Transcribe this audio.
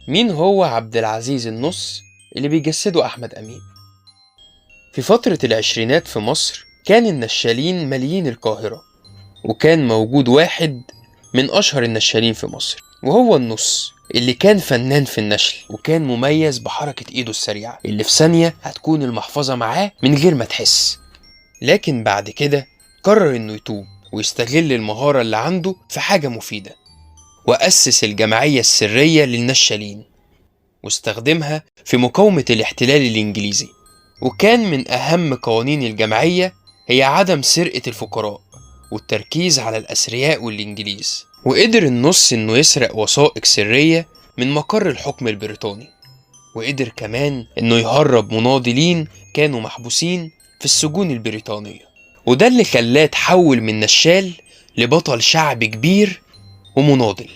مين هو عبد العزيز النص اللي بيجسده أحمد أمين؟ في فترة العشرينات في مصر كان النشالين ماليين القاهرة، وكان موجود واحد من أشهر النشالين في مصر وهو النص، اللي كان فنان في النشل وكان مميز بحركة إيده السريعة اللي في ثانية هتكون المحفظة معاه من غير ما تحس. لكن بعد كده قرر إنه يتوب ويستغل المهارة اللي عنده في حاجة مفيدة، وأسس الجمعية السرية للنشالين واستخدمها في مقاومة الاحتلال الإنجليزي. وكان من أهم قوانين الجمعية هي عدم سرقة الفقراء والتركيز على الأثرياء والإنجليز. وقدر النص إنه يسرق وثائق سرية من مقر الحكم البريطاني، وقدر كمان إنه يهرب مناضلين كانوا محبوسين في السجون البريطانية، وده اللي خلاه تحول من نشال لبطل شعب كبير ومناضل.